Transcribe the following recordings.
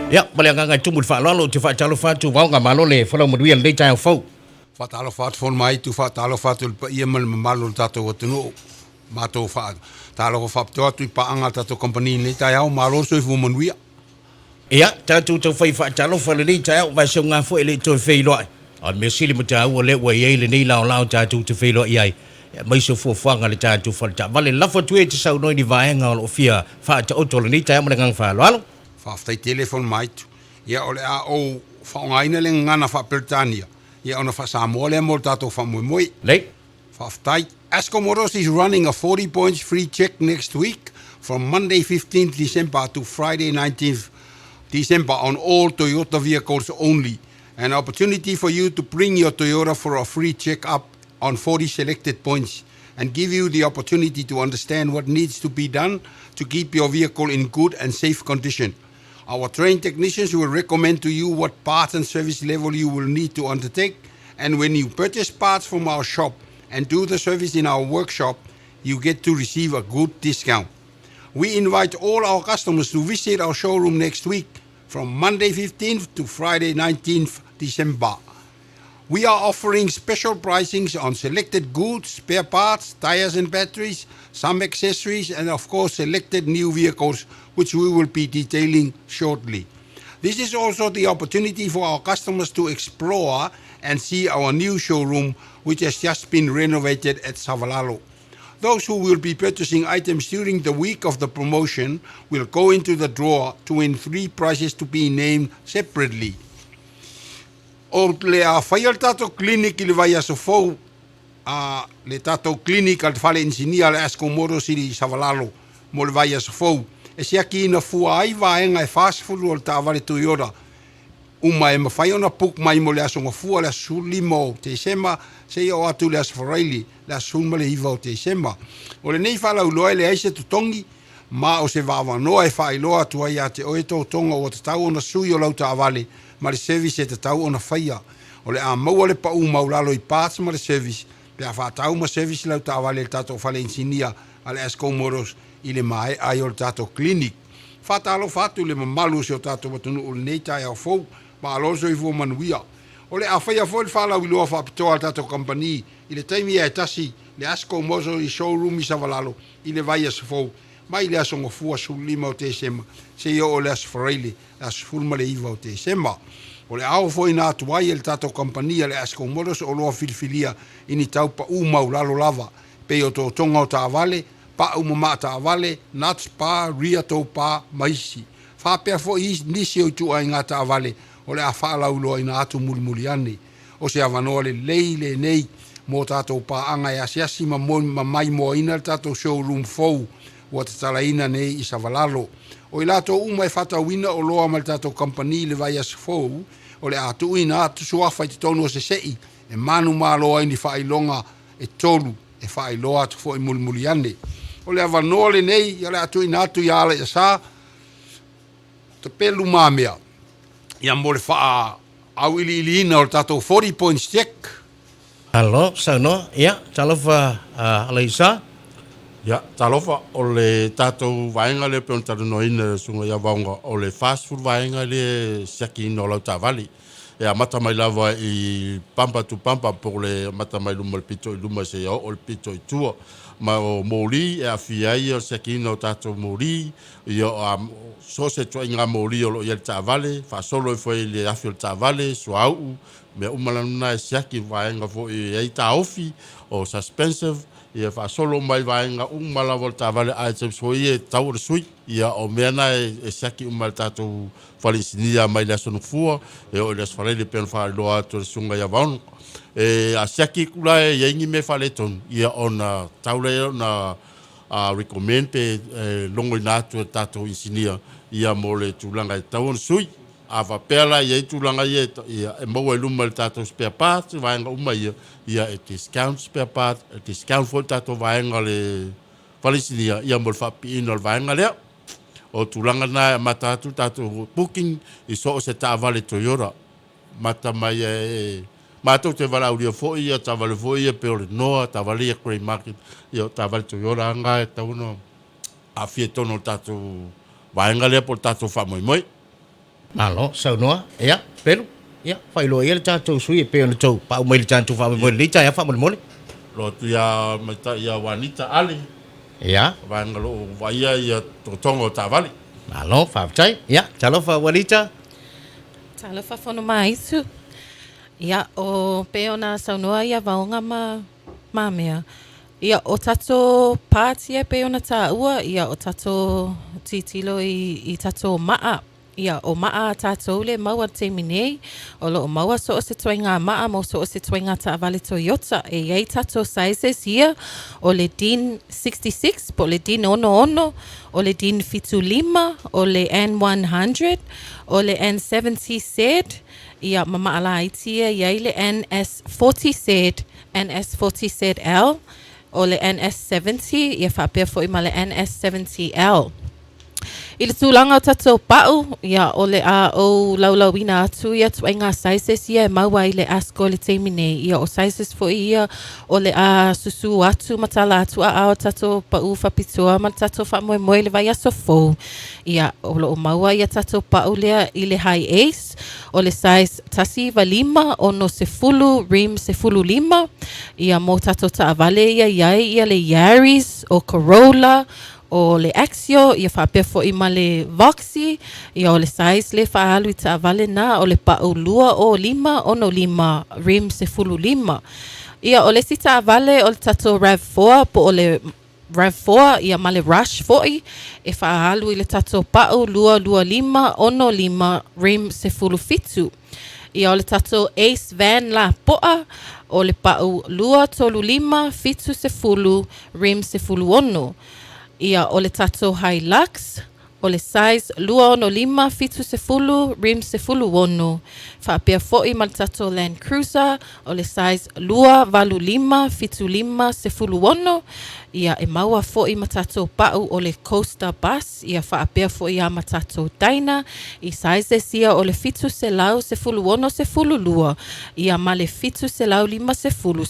Ya, bale nga tu fa lo tu fa Talofa tu va nga malo le fa mo duel le chai fo. Fa Talofa fon mai tu fa Talofa tu pa ia mal malo tato tunu mato fa Talofa tu pa anga tato company ni tai au malo so fu mon wia. Ya, tu fa Talofa le chai va so nga fo le tu fe lo. On me sili mo ta o le wa ye le ni lao tu fe lo ai. Mai so fo nga le tu fa ta vale la fo tu e te sau no di va nga o fia fa ta o to le ni chai mo nga fa lo. Fa tai telefon mai tu. Ia ole a o fa ngaina le ngana fa Pertania. Ia ona fa Samoan le mo tato fa moi. Le. Faftai, ASCO Motors is running a 40 points free check next week from Monday 15th December to Friday 19th December on all Toyota vehicles only. An opportunity for you to bring your Toyota for a free check-up on 40 selected points and give you the opportunity to understand what needs to be done to keep your vehicle in good and safe condition. Our trained technicians will recommend to you what parts and service level you will need to undertake, and when you purchase parts from our shop and do the service in our workshop, you get to receive a good discount. We invite all our customers to visit our showroom next week from Monday 15th to Friday 19th December. We are offering special pricings on selected goods, spare parts, tires and batteries, some accessories, and of course selected new vehicles, which we will be detailing shortly. This is also the opportunity for our customers to explore and see our new showroom, which has just been renovated at Savalalo. Those who will be purchasing items during the week of the promotion will go into the draw to win 3 prizes to be named separately. O le a whai al tato clinic I le vai aso fau, le tato clinic al whale insinia le ASCO Motors I Savalalo, mo le vai aso fau. E sia ki ina fua ai vaenga e fast food o le tāwale Toyota. Uma e mawhai ona puk mai mo le aso ngafua le aso limo te sema, se o atu le aso wharaili, le aso ma le hiva o te sema. O le nei whala uloa le aise tutongi, ma o se wawa noa e whai loa tua ia te oe tō tonga o te tau ona sui o lau tāwale, ma le service e te tau ona whaia. O le a maua le pa u maulalo I parts ma le service, pe a whātau ma service lau tāwale le tato whale insinia a le ASCO Motors I le mae ai o le tato clinic. Whātalo whātu le mamalu se o tato watunu o le nei tai au fau, ma aloso I fua manuia. O le a whaia fo le whala wiloa whapitoa al tato company, I le taimi e tasi, le ASCO Motors I showroom I Savalalo, I le vai aso fau, mai le aso ngafua su lima o te sema, se io o le aso whareile, le aso fulma le iwa o te sema. O le ao foi nā tuai le tato company le ASCO Motors o loa filfilia ini tau pa u maulalo lava, pe o tō tonga o tā vale, pa umama ta vale nuts pa ria to pa maisi fa pe fo is nisi o tu ai ngata vale o le afa la ulo ina atu mulmuliani o se avano le leile nei mo tato pa anga ya siasi ma mai mo ina tato showroom fo o te talaina nei I Savalalo o ilato uma e fata wina o loa mal tato company le vai as fo o le atu ina atu sua fa te tono se sei e manu malo ai ni fa ilonga e tolu e fa iloa atu fo I mulmuliani o le avanole nei ia le atu ina atu ia le sa te pelu mamea ia mo le faa au ili ina o tato 40 points check. Hello, no, ya, Talofa Alaisa. Ya, Talofa o le tato vaenga le peon talo no ina sunga ia vaunga o le fast food vaenga le siaki ina o lau tavali. E a mata mai lava I pampa tu pampa por le mata mai luma le pito I luma se o le pito I tua. Ma o mori e a fiai o siaki o tato mori I o so se tua inga mori o lo ia le tavale fa solo e foi le afi o le tavale so au me umalana e siaki vaenga fo I ei ta ofi o suspensive ia fa solo mai vaenga umala volta vale items fo ia tau o sui ia o mena e siaki umal tato falisinia mai la sonu fua e o les fale le pen fa lo ato sunga ia vaun e a siaki kula e ingi me fale ton ia ona taule na recommend pe longo nato tato insinia ia mole tulanga tau o sui ava pela ia tulanga ia e mo e luma tato spare parts vaenga uma ia e discount spare part discount for tato vaenga le falisinia ia mo fa pino vaenga le o tulanga na mata tu tato booking I so se ta vale Toyota mata mai mata te vala uria fo ia ta vale fo ia pe no ta vale Grey Market ia ta vale Toyota anga ta uno a fieto no tato vaenga le por tato fa moi Malo, sau noa. Ia, pelu. Ia, whailo ia le tātou sui e peo na tau. Pa umai le tātou wha mo le tai a wha mo le mole. Lo tu ia mai ta ia wanita ali. Ia. Vanga lo vaia ia tongo tavali. Malo, whaafitai. Ia, Talofa walita. Talofa whono maisu. Ia, o peona saunoa ia vaonga ma mea. Ia, o tato pātia peona tā ua, ia o tato titilo i tato maa. Ia, o maa tātou le maua te minei, o lo o maua so o se tuenga maa, mo so o se tuenga ta avale Toyota. E iei tato sizes ia, o le din 66, po le din ono, o le din fitu lima, o le N100, o le N70 said, ia mama ala aitia, iei le NS40 said, NS40 said L, o le NS70, ia whapea fo ima le NS70L. I le tūlanga o tatou pau, ia o le a o laulawina atu ia tuenga sizes ia e maua i le ASCO le teimine ia o sizes fo ia o le a susu atu matala atu a o tatou pau whapitua ma tatou whamoe le vai aso fou. Ia o lo o maua ia tatou pau lea i le high ace o le size tasi lima o no se fulu rim se fulu lima ia mo tatou ta avale ia le Yaris o Corolla o le Axio, ia whapea fo ima le Voxy, ia o le size le whaalu i ta avale na o le pau lua o lima, ono lima, rim se fulu lima. Ia o le sita avale o le tato RAV4, po o le RAV4, ia ma le Rush 40, e whaalu i le tato pau lua lima, ono lima, rim se fulu fitu. Ia o le tato Ace Van la poa, o le pau lua tolu lima, fitu se fulu, rim se fulu ono. Ia o le tato Hilux, o le size lua ono lima, fitu se fulu, rim se fulu ono. Whapea fo'i ma le tato Land Cruiser, o le size lua valu lima, fitu lima, se fulu ono. Ia e maua fo'i ma tato pau o le Coaster Bus, ia whapea fo'i a ma tato Dyna, i sizes ia o le fitu se lau, se fulu ono, se fulu lua. Ia ma le fitu se lau lima, se fulu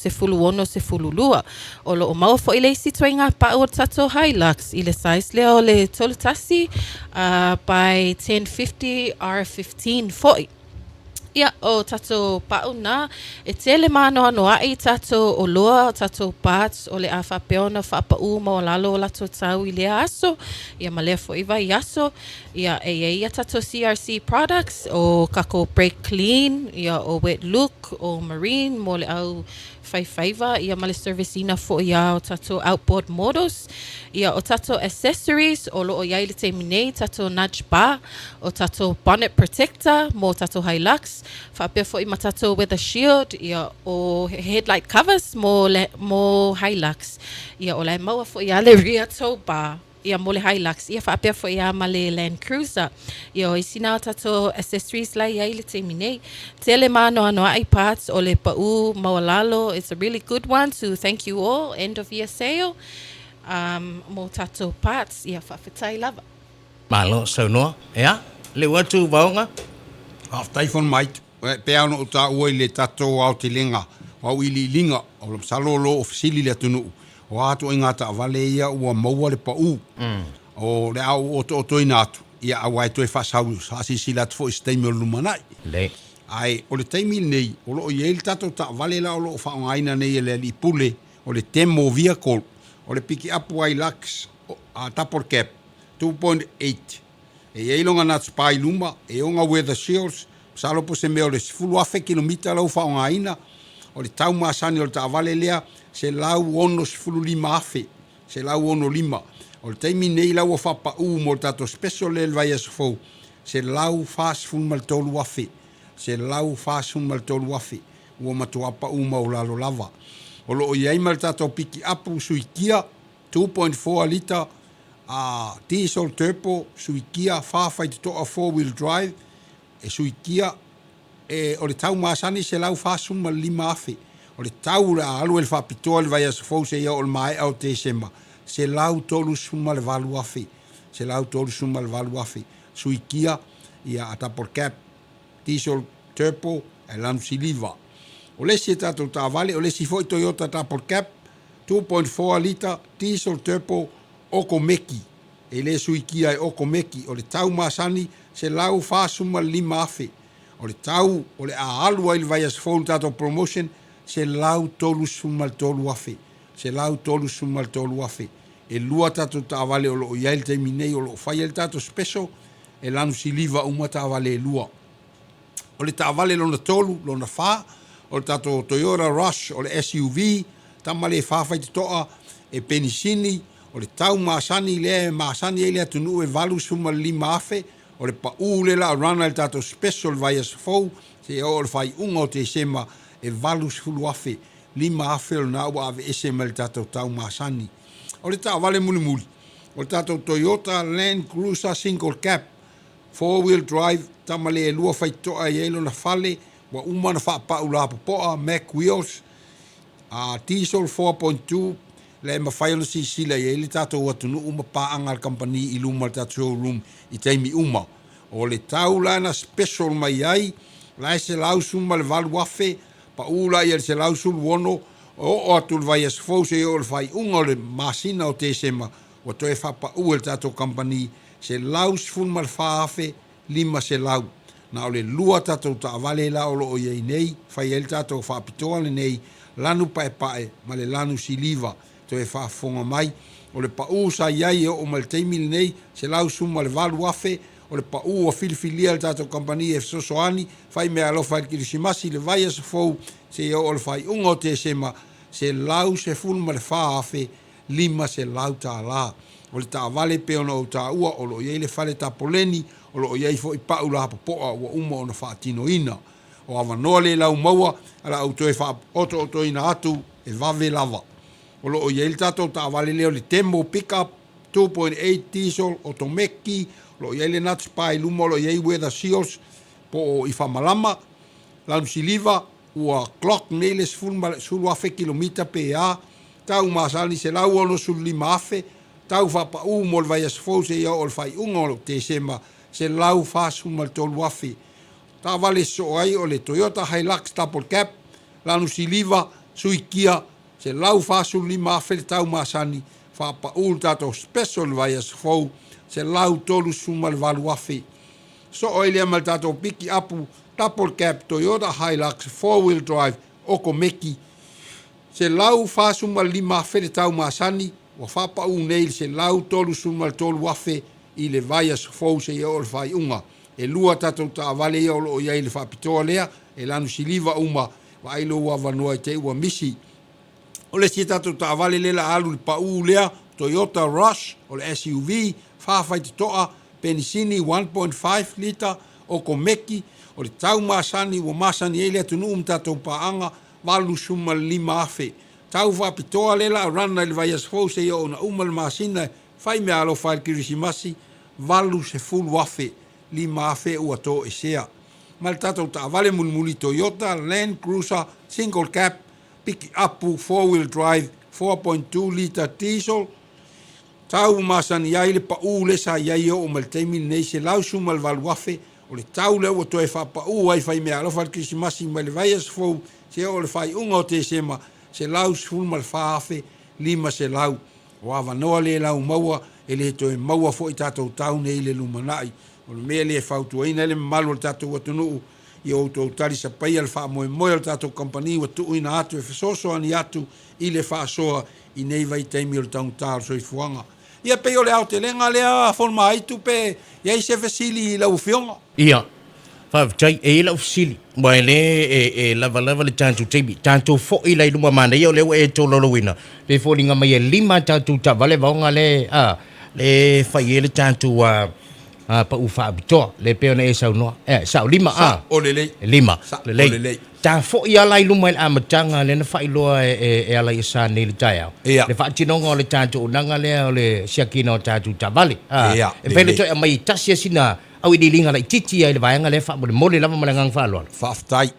ono, se fulu lua. O lo o maua fo'i le isi tuenga pau o tato Hilux, i le size lea o le tolutasi, by 1050 R15 fo'i. Ia o tato pau na, e tele mano ai tato o loa, tato parts o le a whapeona whapau ma o lalo o lato tau i lea aso, ia ma lea fo iwa i aso, ia ia tato CRC products o kako Break Clean, ia o Wet Look, o Marine, mo le au whaiwhaiva, ia ma le servicina fo ia o tato Outboard Models, ia o tato accessories, o lo o iai le te minei, tato Nudge Bar, o tato Bonnet Protector, mo tato Hilux, whapea fo i ma tato Weather Shield, ia o headlight covers, mo Hilux, ia o lai maua fo ia le rear tow bar, ia mo le Hilux, ia whapea fo ia ma le Land Cruiser, ia o isina o tato accessories lai iai le te minei, tele mano ai parts o le pau mawalalo, it's a really good one, so thank you all, end of year sale, mo tato parts, ia whawhetai lava. Malo, sau noa. Ia, le watu vaonga. Taifon mait, pea no ta ua i le tato au te lenga, au i li linga, o le salolo o fisili le tunu, o atu i ngata avale ia ua maua le pau, o le au o to ina atu, ia au ai toi whasau, hasi si latu fo i steimi o lumanai. Le. Ai, o le teimi nei, o lo i eil tato ta avale la o lo whaongaina nei le li pule, o le temo vehicle, o le piki apu ai laks, a tapor cap, 2.8. E eilonga na spai luma, e onga weather shields, salopo se meo le sifulu afe kilomita lau whaongaina, o le tau maasani o le taavale lea, se lau ono sifulu lima afe, se lau ono lima. O le teimi nei lau o whapa mo le tato special le vai asofou, se lau fast full mal tolu afe, se lau fast full mal tolu afe, ua matu apa ma o lalo lava. O lo o iai mal tato piki apu suikia, 2.4 liter, diesel turbo, suikia, whawhai to a 4-wheel drive, e suikia, o le tau maasani se lau whasuma lima afe, o le tau la alu el whapitoa le vai asofou se ia o le mai au te sema, se lau tolu suma le valu afe, se lau tolu suma le valu afe, suikia, ia atapor cap, diesel turbo, e lanu siliva. O lesi e tatou tāwale, o lesi foi Toyota tapor cap, 2.4 liter, diesel turbo, oko meki. e le suikia e oko meki o le tau masani se lau fasuma 5 afe. O le tau o le aalu ai le vai asfou tato promotion se lau tolu sumal tolu afe. Se lau tolu sumal tolu afe. E lua tato taavale o lo iail te minei o lo fai el tato special e lanu siliva uma taavale e lua. O le taavale lona tolu, lona fa, o le tato Toyota Rush, o le SUV, tamale whawhai te toa e penisini, o le tau masani le masani e le atunu e valu suma 5 afe, o le pa ule la rana el tato special vai asfou, se o le fai unga o te sema e valu sulu afe, 5 afe o na ua ave esema el tato tau masani. O le taavale muli muli, o le tato Toyota Land Cruiser Single Cab, 4-wheel drive, tamale e lua fai toa e elo na fale, wa umana wha pau la popoa, Mac Wheels, diesel 4.2, le mawhai ona si sila e le tato watunu uma paanga al company i luma tato showroom i teimi uma. O le tau lana special mai ai, lai se lau suma le valu afe, pa ula i se lau sulu wono, o atul vai as fose o le fai unga le masina o te sema, wa toe wha pa ua le tato company, se lau sfun mal whaafe, 5 se lau. Na o le lua tatou taavale la o loo iei nei, fai el tatou whaapitoa le nei, lanu pae pae, ma le lanu siliva, to e whaafonga mai, o le pau sa iai o ma le teimil nei, se lau suma le valu afe, o le pau o filifilia le tatou kompani e fsosoani, fai mea alofa el kirisimasi le vai asa fou, se o le fai unga o te sema, se lau se fulma le whaafe, 5 se lau ta la. O le taavale pe ona o ta ua, o lo iei le fale tapoleni, o lo iei fo i pau la popoa ua uma ona whaatino ina. O awa noa le lau maua, ala au toe wha oto ina atu e vave lava. O lo iei le tatou taavale leo le Tembo Pickup 2.8 diesel otomeki, lo iei le nuts pai luma, lo iei weather seals, po i whamalama, lanu siliva, ua clock mele sulu afe kilomita pe a, tau masani se lau ono sulu 5 afe, tau whapa mo le vai asfose ia o le whai unga o te sema se lau whasu mal tolu afe. Tā vale so ai o le Toyota Hilux Double Cab, lanu siliva, suikia, se lau whasu 5 afe le tau masani, whapa tato special vai asfou, se lau tolu sumal valu afe. So oi lea mal tato piki apu, Double Cab Toyota Hilux 4-wheel drive, oko meki, se lau whasu mal 5 afe le tau masani, wa whapa nei se lau tolu sumal tolu afe i le vai asfou se ia o le whai unga. E lua tatou taavale ia o loo iai le whapitoa lea, e lanu siliva uma, wa ailo ua wanoa i te ua misi. O le si tatou taavale lela alu le pau lea, Toyota Rush, o le SUV, whawhai te toa, penisini 1.5 liter, o komeki, o le tau masani, wa masani e lea tunu tatou paanga, walu sumal 5 afe. Tau whapitoa lela rana le vai asfou se ia o na umal masina, whai mea alo whai kirisimasi, walu se fulu afe, 5 afe ua tō e sea. Ma le tatou taavale mulmuli Toyota Land Cruiser Single Cab, piki apu 4-wheel drive, 4.2 liter diesel, tau masani ai le pau le sa iai o mal teimi nei se lau sumal valu afe, o le tau le ua tō e whapau ai whai mea alo whai kirisimasi, ma le vai asfou se o le whai unga o te sema, se lau sfulma le whaafe, 5 se lau. O awa noa le lau maua, e le to e maua fo i tatou tau nei le lumanai. O le mea le e whautua ina le malu le tatou watunuu, i o tau tari sa pai al wha moe moe le tatou kompani watu ina atu e whasoso ani atu i le whaasoa i nei vai teimi o le taun tāru so i fuanga. Ia pe o le au te lenga lea forma aitu pe, iai se vesili i lau fionga. Ia. Whawtai e ila ufsili. Mai le lava le tātou teimi. Tātou fo i lai luma mana. Ia o leo e tō lolo wina. Le fōringa mai e 5 tātou ta vale vaonga le whai e le tātou pa ufa abitoa. Le peona e sau noa. Sau 5 Sa o le lei. 5. Sa Le o lei. le lei. Tā fo i alai luma i amatanga le na whai loa e alai sa nei le tai au. Ia. Le whaatinonga o le tātou unanga lea o le siakina o tātou ta vale. Ia. E pele toi a mai tasia sina au i linga la titi ai le vaenga le fa mole lava malangang fa lo. Whaftai.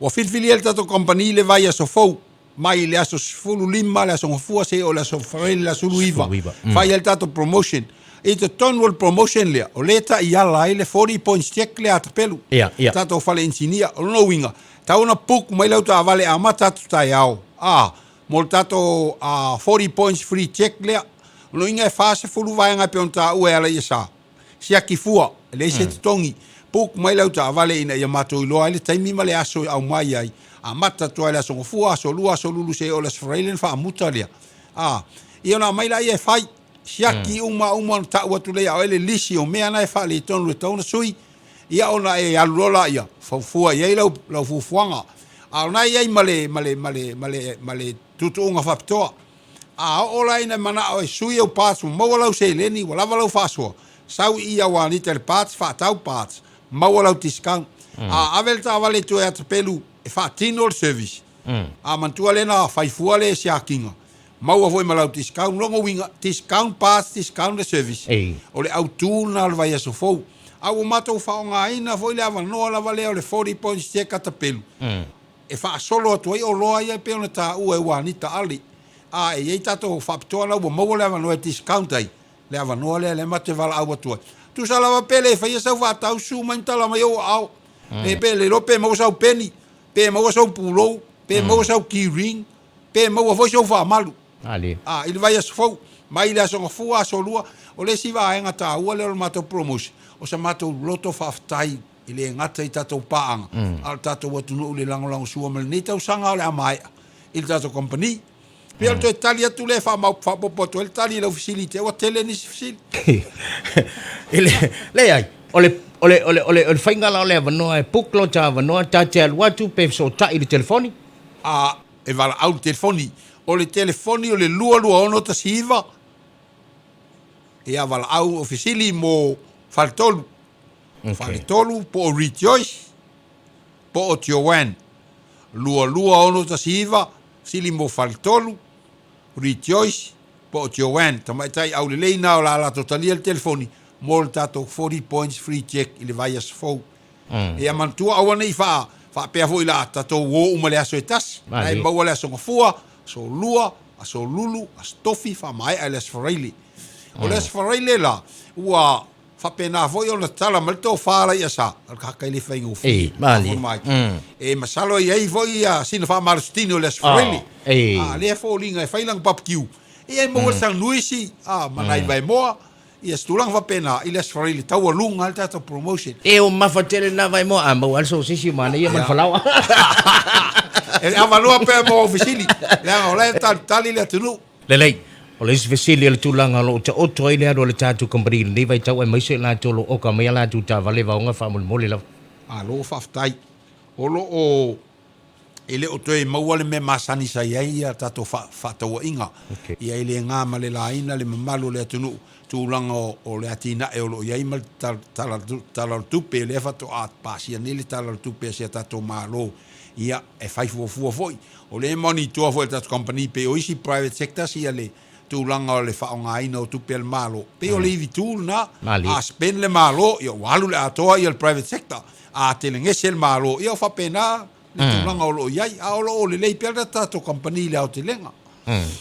Wa filfili el tato kompani le vai aso fou, mai le aso fulu 5, le aso ngafua se o le aso farele le aso luiva. Fai el tato promotion. E te tonwal promotion lea, o leta i ala ai le 40 points check le atapelu. Ia. Tato fale insinia, o no winga. Tauna puk mai lau ta vale ama tatu tai au. Mol tato 40 points free check lea, Lo inga e fase fulu vaenga pe on ta ua ala ia sa. Sia ki fua, le se tongi. Puk mai lau ta vale ina ia mato iloa ile taimi ma le aso au mai ai. A mata toa le aso ngofua, aso lua, aso lulu se olas frailen fa amuta lea. Ia na mai la ia e fai. Siaki uma ta ua tu le au ele lisi o mea na e fa le tonu le tauna sui. Ia ona e alurola ia. Fua ia lau fufuanga. A ona ia male tutu unga faptoa. Ola ina mana o e sui au pāts. Maua lau se leni, walava lau fasua. Sau ia wanita le pāts, whaatau pāts. Maua lau discount. Avel ta wale tu e atapelu e whaatino le service. Mantua lena whaifua le siakinga. Maua foi malau discount. Longo winga, discount parts, discount le service. O le au tūna le vai aso fou. Au matou whaonga ina foi le awanoa la wale o le 40 points te katapelu. E wha solo atu ai o loa ia pe ona ta ua e wanita ali. E iei tato whapitoa lau, maua le awanoa e discount ai. Le awanoa le mate wala au atua. Tu sa lawa pele, whaia sau whatau su maintala mai o au. E pele lo pe maua sau penny, pe maua sau pulou, pe maua sau keyring, pe maua foi sau whamalu. Ili vai aso fau, mai le aso ngafua, aso lua, o le siwa aenga ta ua le o mato promotion. O sa mato loto whaftai, ili e ngata i tato paanga. Al tato watunu ule langolango sua mele ni tau sanga o le amai. Ili tato company. Pia to Italia tu le fa mau fa popoto el tali le facility o tele ni facility. Le ai. Ole fainga la ole vanoa e puklo cha vanoa cha cha watu pe so ta i telefoni. E vala au telefoni. Ole telefoni ole lua ono ta siva. E vala au officially mo faltolu. Faltolu po rejoice. Po tiowen. Lua ono ta siva. Sili mo faltolu. Rejoice, po Joanne, tamaitai au lelei na o la totalia le telefoni, mo le tato 40 points free check i le vai as fou. E a mantua aua nei fa pea fo i la tato wo uma le aso e tas, nai maua le aso ngafua, so lua, aso lulu, as tofi, fa mai a le asfareili. O le asfareili la, ua fa pena foi ona tala mal to fala ia sa, al kakai le fai ngufi. Mali. E masalo ia i foi ia sina fa marstino le asfareili. Le fo linga e fai lang barbecue. E mo sang nuisi, manai vai moa, ia stulang fa pena, i le asfareili tau lunga al tato promotion. E o mafatele na vai moa, mo also sisi mana ia man falau. E avalua pe mo ofisili. Le ole tali le tunu. Lelei. O le isvesili le tulanga lo ta oto ile ado le tatu company ni vai tau e mai se la tolo o ka mai la tu ta vale va nga fa mole la. Lo faftai. O lo o ele o toe mauale me masani sa ia tato fa tawa inga. Ia ile nga male la ina le mamalu le tunu tulanga o le atina e o lo ia mal talar tupe le fa to at pasia ni le talar tupe se tato malo. Ia e fai fu foi. O le monitor foi tato company pe o isi private sector si ale tulanga o le whaonga ina o tupe al malo. Pe o le iwi tūl na, a spend le malo, ia walu le atoa i al private sector, a telengese le malo, ia o whapena, le tulanga o lo iai, a o lo o le lei pera tato company le au telenga.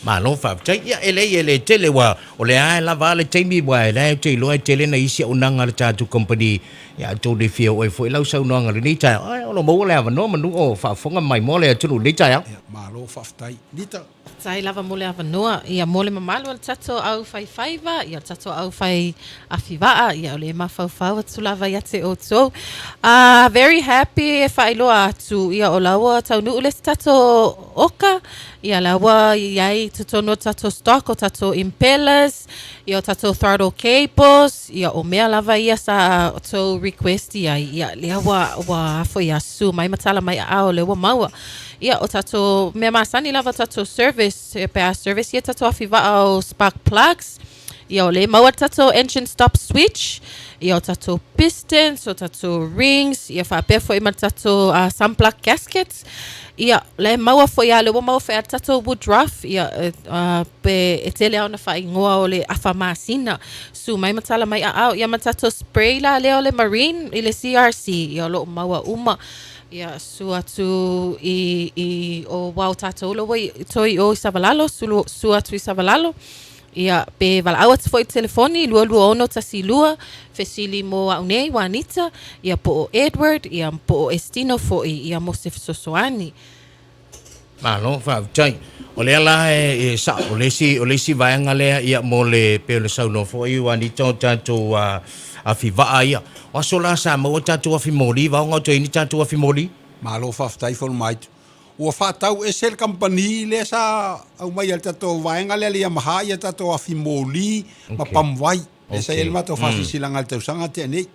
Malo whaptai, ia ele tele wa, o le ae lava le teimi wa, e lai te loa tele na isi o nanga le tato company, ia tō le fia o e fo i lau sau noanga le ni tai, o lo mau le awa no manu o whafonga mai mo le atunu ni tai au. Malo whaftai, nita. Tai lava mole avanoa, ia mole mamalu al tato au fai faiva, ia tato au fai awhiwaa, ia ole mawhauwhau atu lava ia te oto. Very happy e whailoa atu, ia o laua tau nuu les tato oka, ia laua iai tutono tato stock o tato impellers, ia o tato throttle cables, ia o mea lava ia sa to request ia lea wa afo ia su, mai matala mai ao le wa maua. Ia o tato me masani lava tato service pe service ia tato afiva au spark plugs. Ia o le maua tato engine stop switch. Ia o tato pistons, o tato rings, ia fa pe foi ma tato sun plug gaskets. Ia le maua foi ale wa maua fe tato wood rough ia pe etele ona fa ingoa o le afa masina. Su mai matala mai au ia ma tato spray la le o le marine ile CRC ia lo maua uma. Ia su atu i o wau tato lo wai toi o savalalo su atu i savalalo. Ia pe vala awat foi telefoni lua ono tasi lua fesili mo aunei wanita ia po Edward ia po Estino foi ia Mosef Sosoani. Malo fa chai. O le ala e sa o le si vaenga le ia mo le pe le sauno fo i wani tatou a fi va ia. O so la sa mo tatou a fi moli va ngo to ini tatou a fi moli. Malo whaftai whanu mai. Ua whatau e sel company le sa au mai al tato vaenga le ia maha ia tato a fimoli ma pamwai. E sa el mato whafi silang al tau sanga te ane.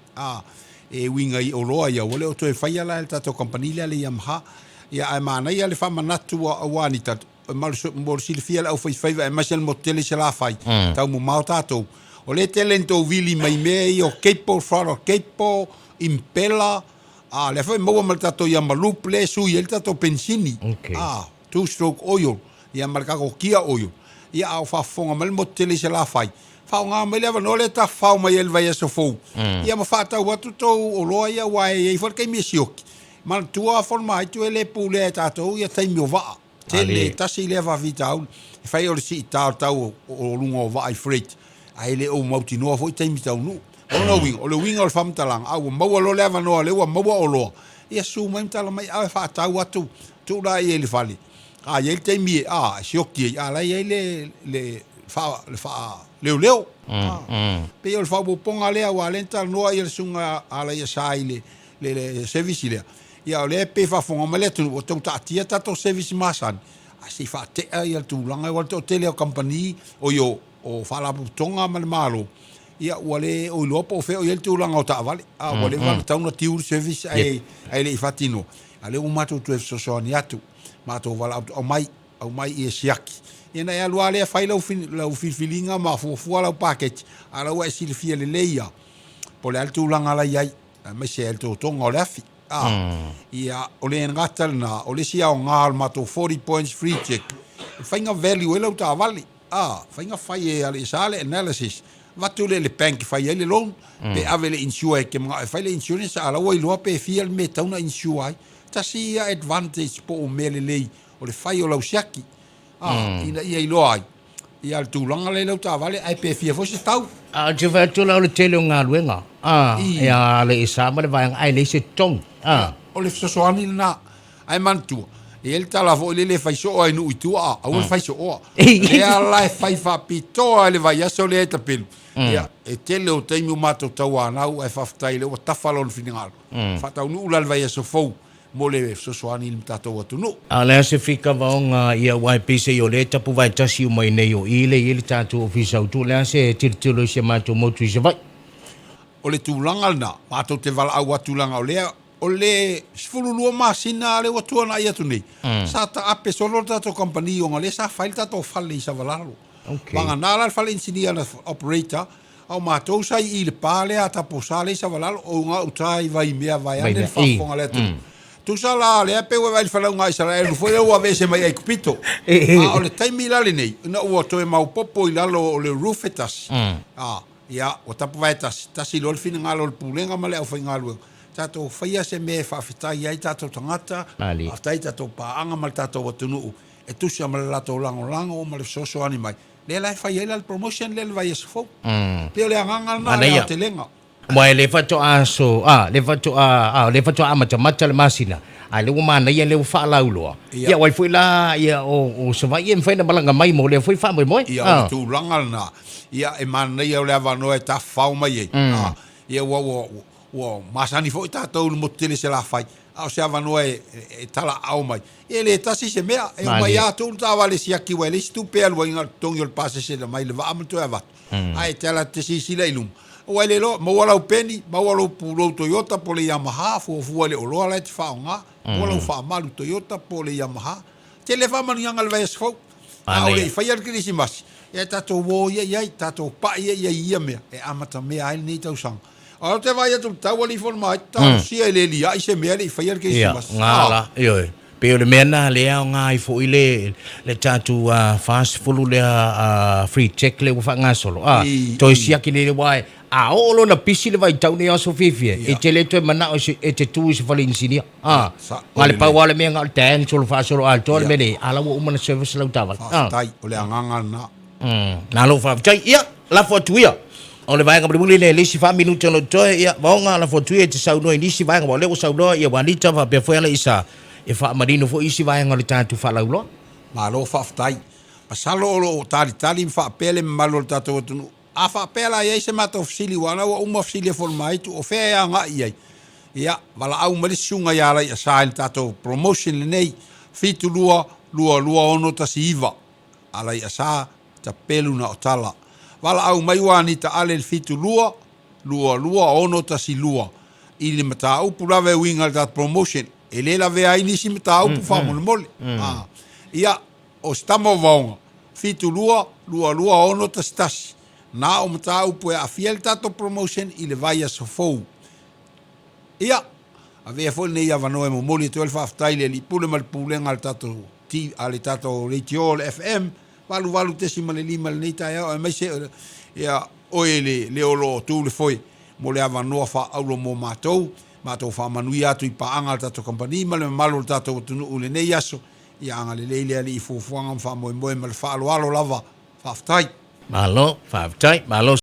E winga i oloa ia wale o to e whaia la el tato company le ia maha. Ia ai mana ia le whamanatu a wani tato. Mor silfia le au whaiwhaiva e masel mo tele se la whai. Tau mo mau tato. O le telento vili mai mea i o Keipo, Fraro Keipo, Impela. Le foi maua mal tato ia malup le su ia tato pensini. Two stroke oil. Ia markako kia oil. Ia au whafonga mal mo tele se la whai. Whaonga mai lewa no le ta whao mai elva ia so fou. Ia ma whatau watu tau o loa ia wae ia i whalkai mea sioki. Mal tua forma ai tu ele pule tato ia taimi o waa. Tele tasi lewa vitau. Whai o le si tau tau o lunga o waa i freight. Ai le o mauti noa foi taimi tau nu. O le winga o le whamtalang, au maua lo lewa noa lewa maua o loa. Ia su mai mtala mai awe whaatau atu, tu la i ele whale. Ia te mi sioki e, la i le wha leo leo. Pe o le wha uponga lea wa lenta noa i le sunga ala ia sa i le service lea. Ia o le pe whafonga ma lea tunu, o tau taatia tato service masan. Si wha tea i al tūlanga, o le tele o company, o yo, o whalapu tonga ma le malo. Ia wale o lopo fe o yel tulanga o tavale wale wala tauna tiur service ai le fatino ale o mato tu so so ni atu mato wala o mai e siaki ina ia luale fa ila o filinga ma fu wala o package ala wa silfia le leia po le tulanga la ia ma se el to tonga o lafi ia o le ngatal na o le sia o ngal mato 40 points free check fainga value ela o tavale fainga fai ale sale analysis Watu le bank fai ele loan pe ave le insure ke mga fai le insurance ala wo ilo pe fiel me tauna insure tasi advantage po o mele lei o le fai o lausiaki ina ia ilo ai ia tu langa le lo ta vale ai pe fie fo se tau je vai tu la le tele nga luenga ia le isa ma le vai ai le se tong o le so ani na ai mantu el tala vo le fai so ai nu tu o le fai so e ala fai fa pito le vai aso le tapil ia e tele o taimi o mato taua nau e whaftai le o tawhalon whiningal. Whatau nu ulal vai aso fau mo le sosoani ili mtatou atu nu. Lea se whika vaonga ia waipise i o le tapu vai tasi o mai nei o ile tātou o fisau tu. Lea se tiritilo i se mātou motu i se vai. O le tūlangal na, mātou te wala au atulanga o lea, o le sfululua masina le watuana i atu nei. Sa ta ape solo tātou kompani o ngale sa whail tātou whale i sa walalo. Wanga nāla whale insinia na operator, au mātou sai i le pāle a tapo sale i sa walalo, o ngā utai vai mea vai ane whafonga le atu. Tu sa la le pe wa vai falau ngai sala e foi o ave se mai ai kupito o le taimi la le nei na o to e mau popo i lalo o le rufetas ia o tapu vai tas tasi lol fin ngalo pulenga male o foi ngalo tato faia se me fa fita ia tato tangata aftai tato pa anga mal tato watunu e tu se mal lato lango lango mal so animai le la faia la promotion le vai so fo pe le anga na le telenga Mai le fatu aso le fatu a mata le masina le umana ia le fa la ulo ia wai foi la ia o so vai em foi na balanga mai mo le foi fa mo ia tu langal na ia e mana ia le va no ta fa mai ia wo masani foi ta to mo tele se la fai o se va no e tala au mai ele ta si se mea e mai ia tu ta vale si aki wele stu pe al wai tong yo passe se mai le va am to ava ai tela te si le ilum o ele lo mo wala peni mo wala pulo Toyota po le Yamaha fo le o la te faunga wala fa malu Toyota po le Yamaha telefona mani al vai sfo o le fa yar krisimas e tato wo ia tato pa ia me e amata me ai ni tau sang o te vai tu tawali forma ta si ele li ai se me le fa yar krisimas ngala yo pe o le mena le nga i fo ile le tatu fast full le free check le fa nga solo to sia ki le wai o lo na pisi le vai tau ne aso fifie e te le to mana o e te tu se fale insinia ngale pa wala me ngal ten solo fa solo alto le mele ala wo umana service la utaval tai o le nganga na na lo fa tai ia la fotuia o le vai ga buli le si fa minuto no to ia vonga la fotuia te sau no inisi vai ga le o sau no ia wanita va pe foi ala isa e whaamarino fo isi vaenga le tātou whalauloa. Malo whaftai. Pasalo o tali whaapele malo tatou atunu. A whaapela iei se mata ofisili wana wa uma ofisili fol mai tu o whea nga iei. Ia, wala au marisunga iara i asain tatou promotion le nei. Fitu lua ono tasi iwa. Ala i asa ta pelu na otala. Wala au maiwani ta ale fitu lua ono tasi lua. Ili mata upu lawe winga ta promotion. Ele la vea inisi mata upu whamole mole. Ia, o stamo vaunga. Fitu lua ono tasi tasi. Na o mata upu e a fiel tato promotion ili vai a sofou. Ia, a vea fol nei a vanoe mo moli 12 aftaile li pule mal pulenga al tato ale tato Retiol FM. Walu tesi male lima le neita ea o mai se ia oe le olo tu le foi mo le avanoa fa aulo mo matou fa manui atu i paanga al tato kompani ma le malo tato tunu ule nei aso ia anga le leile ali i fufuanga fa moe mal fa alo lava fa aftai Malo, whaaftai, malo